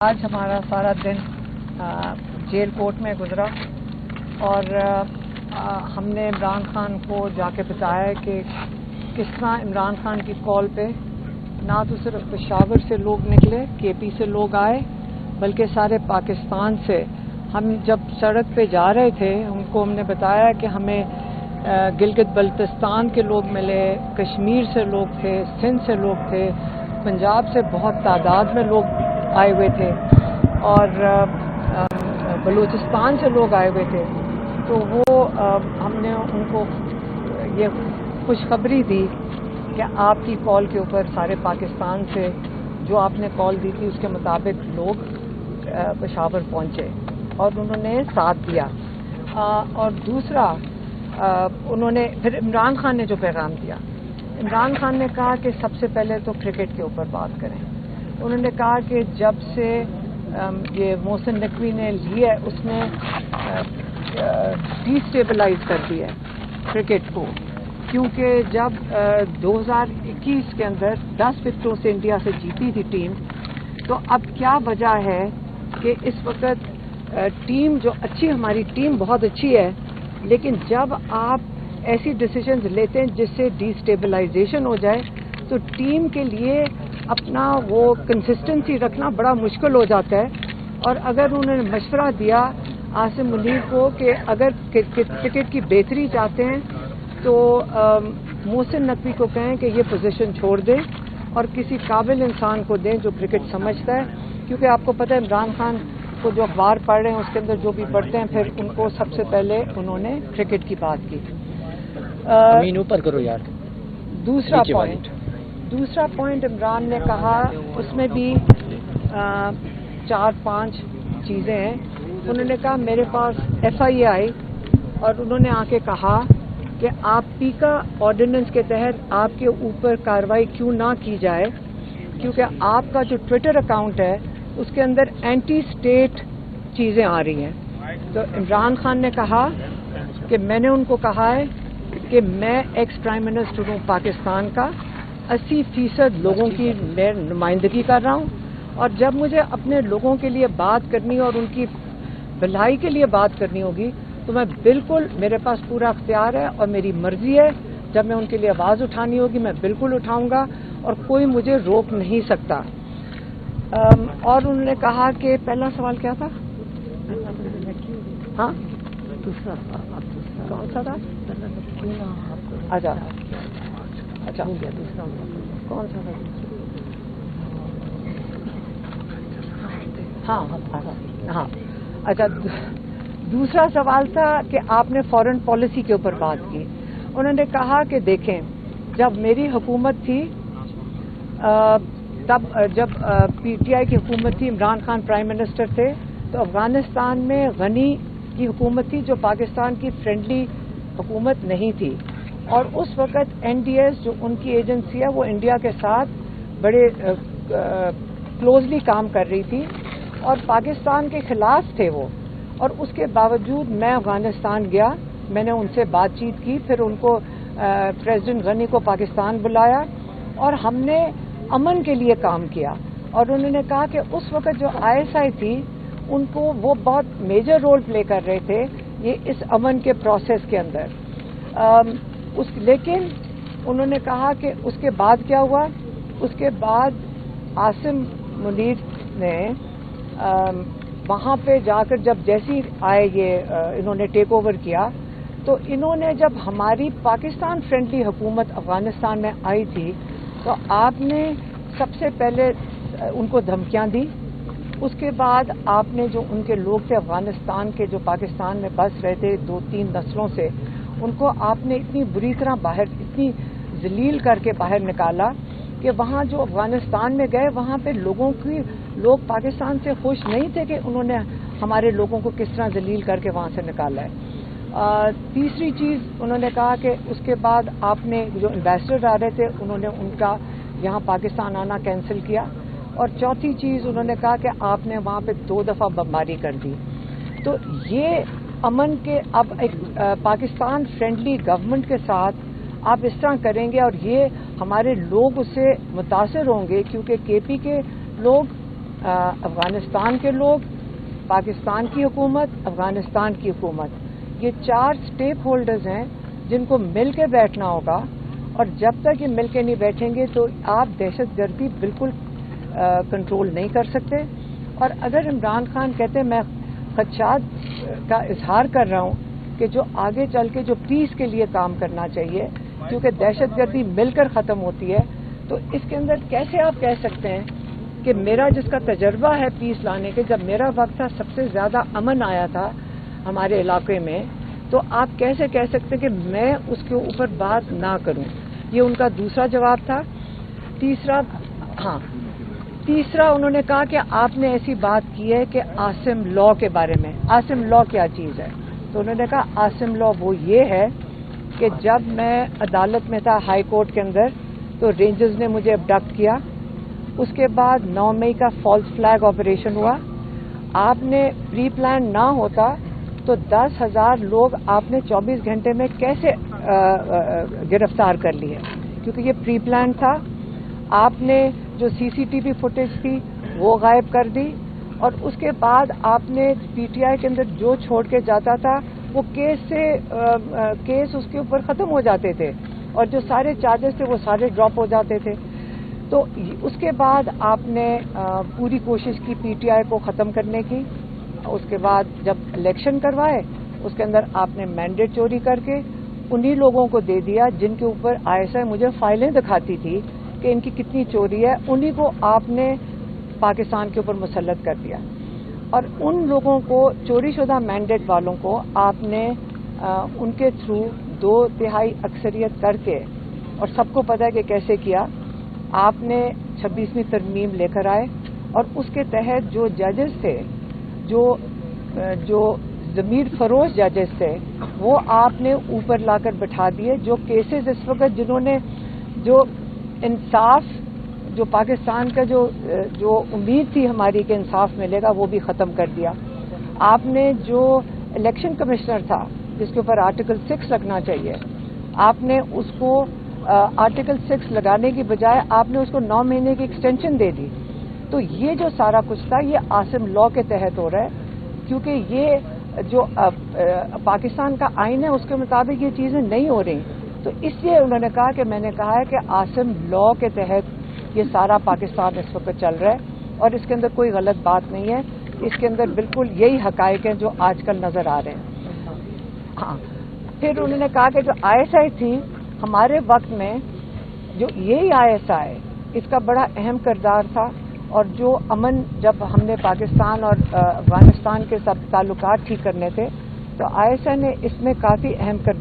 آج ہمارا سارا دن جیل کوٹ میں گزرا اور ہم نے عمران خان کو جا کے بتایا کہ کس طرح عمران خان کی کال پہ نہ تو صرف پشاور سے لوگ نکلے، کے پی سے لوگ آئے، بلکہ سارے پاکستان سے۔ ہم جب سڑک پہ جا رہے تھے ان کو ہم نے بتایا کہ ہمیں گلگت بلتستان کے لوگ ملے، کشمیر سے لوگ تھے، سندھ سے لوگ تھے، پنجاب سے بہت تعداد میں لوگ آئے ہوئے تھے اور بلوچستان سے لوگ آئے ہوئے تھے۔ تو وہ ہم نے ان کو یہ خوشخبری دی کہ آپ کی کال کے اوپر سارے پاکستان سے جو آپ نے کال دی تھی اس کے مطابق لوگ پشاور پہنچے اور انہوں نے ساتھ دیا۔ اور دوسرا انہوں نے پھر عمران خان نے جو پیغام دیا، عمران خان نے کہا کہ سب سے پہلے تو کرکٹ کے اوپر بات کریں۔ انہوں نے کہا کہ جب سے یہ محسن نقوی نے لی ہے اس نے ڈی اسٹیبلائز کر دیا ہے کرکٹ کو، کیونکہ جب 2021 کے اندر 10 وکٹوں سے انڈیا سے جیتی تھی ٹیم، تو اب کیا وجہ ہے کہ اس وقت ٹیم جو اچھی، ہماری ٹیم بہت اچھی ہے، لیکن جب آپ ایسی ڈیسیژنز لیتے ہیں جس سے ڈی اسٹیبلائزیشن ہو جائے تو ٹیم کے لیے اپنا وہ کنسسٹنسی رکھنا بڑا مشکل ہو جاتا ہے۔ اور اگر انہوں نے مشورہ دیا عاصم منیر کو کہ اگر کرکٹ کی بہتری چاہتے ہیں تو محسن نقوی کو کہیں کہ یہ پوزیشن چھوڑ دیں اور کسی قابل انسان کو دیں جو کرکٹ سمجھتا ہے، کیونکہ آپ کو پتہ ہے عمران خان کو جو اخبار پڑھ رہے ہیں اس کے اندر جو بھی پڑھتے ہیں پھر ان کو سب سے پہلے انہوں نے کرکٹ کی بات کی۔ اوپر کرو یار۔ دوسرا پوائنٹ عمران نے کہا، اس میں بھی 4-5 چیزیں ہیں۔ انہوں نے کہا میرے پاس FIA آئی اور انہوں نے آ کے کہا کہ آپ پیکا آرڈیننس کے تحت آپ کے اوپر کارروائی کیوں نہ کی جائے، کیونکہ آپ کا جو ٹویٹر اکاؤنٹ ہے اس کے اندر اینٹی اسٹیٹ چیزیں آ رہی ہیں۔ تو عمران خان نے کہا کہ میں نے ان کو کہا ہے کہ میں ایکس پرائم منسٹر ہوں پاکستان کا، 80% لوگوں کی میں نمائندگی کر رہا ہوں، اور جب مجھے اپنے لوگوں کے لیے بات کرنی اور ان کی بھلائی کے لیے بات کرنی ہوگی تو میں بالکل، میرے پاس پورا اختیار ہے اور میری مرضی ہے، جب میں ان کے لیے آواز اٹھانی ہوگی میں بالکل اٹھاؤں گا اور کوئی مجھے روک نہیں سکتا۔ اور انہوں نے کہا کہ پہلا سوال کیا تھا؟ ہاں دوسرا کون سا تھا؟ اچھا کون سا تھا؟ ہاں اچھا، دوسرا سوال تھا کہ آپ نے فارن پالیسی کے اوپر بات کی۔ انہوں نے کہا کہ دیکھیں، جب میری حکومت تھی تب جب PTI کی حکومت تھی، عمران خان پرائم منسٹر تھے، تو افغانستان میں غنی کی حکومت تھی جو پاکستان کی فرینڈلی حکومت نہیں تھی، اور اس وقت NDS جو ان کی ایجنسی ہے وہ انڈیا کے ساتھ بڑے کلوزلی کام کر رہی تھی اور پاکستان کے خلاف تھے وہ، اور اس کے باوجود میں افغانستان گیا، میں نے ان سے بات چیت کی، پھر ان کو پریزیڈنٹ غنی کو پاکستان بلایا اور ہم نے امن کے لیے کام کیا۔ اور انہوں نے کہا کہ اس وقت جو ISI تھی ان کو وہ بہت میجر رول پلے کر رہے تھے یہ اس امن کے پروسیس کے اندر۔ لیکن انہوں نے کہا کہ اس کے بعد کیا ہوا؟ اس کے بعد عاصم منیر نے وہاں پہ جا کر جب جیسی آئے یہ انہوں نے ٹیک اوور کیا، تو انہوں نے جب ہماری پاکستان فرینڈلی حکومت افغانستان میں آئی تھی تو آپ نے سب سے پہلے ان کو دھمکیاں دی، اس کے بعد آپ نے جو ان کے لوگ تھے افغانستان کے جو پاکستان میں بس رہے تھے 2-3 نسلوں سے، ان کو آپ نے اتنی بری طرح باہر، اتنی ذلیل کر کے باہر نکالا کہ وہاں جو افغانستان میں گئے وہاں پہ لوگ پاکستان سے خوش نہیں تھے کہ انہوں نے ہمارے لوگوں کو کس طرح ذلیل کر کے وہاں سے نکالا ہے۔ تیسری چیز انہوں نے کہا کہ اس کے بعد آپ نے جو ایمبیسڈر آ رہے تھے انہوں نے ان کا یہاں پاکستان آنا کینسل کیا، اور چوتھی چیز انہوں نے کہا کہ آپ نے وہاں پہ 2 دفعہ بمباری کر دی۔ تو یہ امن کے اب ایک پاکستان فرینڈلی گورنمنٹ کے ساتھ آپ اس طرح کریں گے اور یہ ہمارے لوگ اس سے متاثر ہوں گے، کیونکہ KP کے لوگ افغانستان کے لوگ، پاکستان کی حکومت، افغانستان کی حکومت، یہ 4 اسٹیک ہولڈرز ہیں جن کو مل کے بیٹھنا ہوگا، اور جب تک یہ مل کے نہیں بیٹھیں گے تو آپ دہشت گردی بالکل کنٹرول نہیں کر سکتے. اور اگر عمران خان کہتے ہیں میں خدشات کا اظہار کر رہا ہوں کہ جو آگے چل کے جو پیس کے لیے کام کرنا چاہیے، کیونکہ دہشت گردی مل کر ختم ہوتی ہے، تو اس کے اندر کیسے آپ کہہ سکتے ہیں کہ میرا جس کا تجربہ ہے پیس لانے کے، جب میرا وقت تھا سب سے زیادہ امن آیا تھا ہمارے علاقے میں، تو آپ کیسے کہہ سکتے ہیں کہ میں اس کے اوپر بات نہ کروں؟ یہ ان کا دوسرا جواب تھا. تیسرا انہوں نے کہا کہ آپ نے ایسی بات کی ہے کہ عاصم لا کے بارے میں. عاصم لا کیا چیز ہے؟ تو انہوں نے کہا عاصم لا وہ یہ ہے کہ جب میں عدالت میں تھا ہائی کورٹ کے اندر تو رینجرز نے مجھے ابڈکٹ کیا، اس کے بعد 9 مئی کا فالس فلیگ آپریشن ہوا. آپ نے پری پلان نہ ہوتا تو 10,000 لوگ آپ نے 24 گھنٹے میں کیسے گرفتار کر لیے؟ کیونکہ یہ پری پلان تھا. آپ نے جو CCTV فوٹیج تھی وہ غائب کر دی، اور اس کے بعد آپ نے PTI کے اندر جو چھوڑ کے جاتا تھا وہ کیس اس کے اوپر ختم ہو جاتے تھے، اور جو سارے چارجز تھے وہ سارے ڈراپ ہو جاتے تھے. تو اس کے بعد آپ نے پوری کوشش کی PTI کو ختم کرنے کی. اس کے بعد جب الیکشن کروائے اس کے اندر آپ نے مینڈیٹ چوری کر کے انہی لوگوں کو دے دیا جن کے اوپر ISI مجھے فائلیں دکھاتی تھی کہ ان کی کتنی چوری ہے، انہی کو آپ نے پاکستان کے اوپر مسلط کر دیا. اور ان لوگوں کو چوری شدہ مینڈیٹ والوں کو آپ نے ان کے تھرو 2/3 اکثریت کر کے، اور سب کو پتہ ہے کہ کیسے کیا، آپ نے 26ویں ترمیم لے کر آئے، اور اس کے تحت جو ججز تھے، جو ضمیر فروش ججز تھے، وہ آپ نے اوپر لا کر بٹھا دیے. جو کیسز اس وقت جنہوں نے جو انصاف، جو پاکستان کا جو امید تھی ہماری کہ انصاف ملے گا، وہ بھی ختم کر دیا. آپ نے جو الیکشن کمشنر تھا جس کے اوپر آرٹیکل 6 لگنا چاہیے، آپ نے اس کو آرٹیکل 6 لگانے کی بجائے آپ نے اس کو 9 مہینے کی ایکسٹینشن دے دی. تو یہ جو سارا کچھ تھا یہ عاصم لا کے تحت ہو رہا ہے، کیونکہ یہ جو پاکستان کا آئین ہے اس کے مطابق یہ چیزیں نہیں ہو رہی. تو اس لیے انہوں نے کہا کہ میں نے کہا ہے کہ عاصم لا کے تحت یہ سارا پاکستان اس وقت چل رہا ہے، اور اس کے اندر کوئی غلط بات نہیں ہے. اس کے اندر بالکل یہی حقائق ہیں جو آج کل نظر آ رہے ہیں. پھر انہوں نے کہا کہ جو ISI تھی ہمارے وقت میں، جو یہی ISI اس کا بڑا اہم کردار تھا، اور جو امن جب ہم نے پاکستان اور افغانستان کے سب تعلقات ٹھیک کرنے تھے تو ISI نے اس میں کافی اہم کردار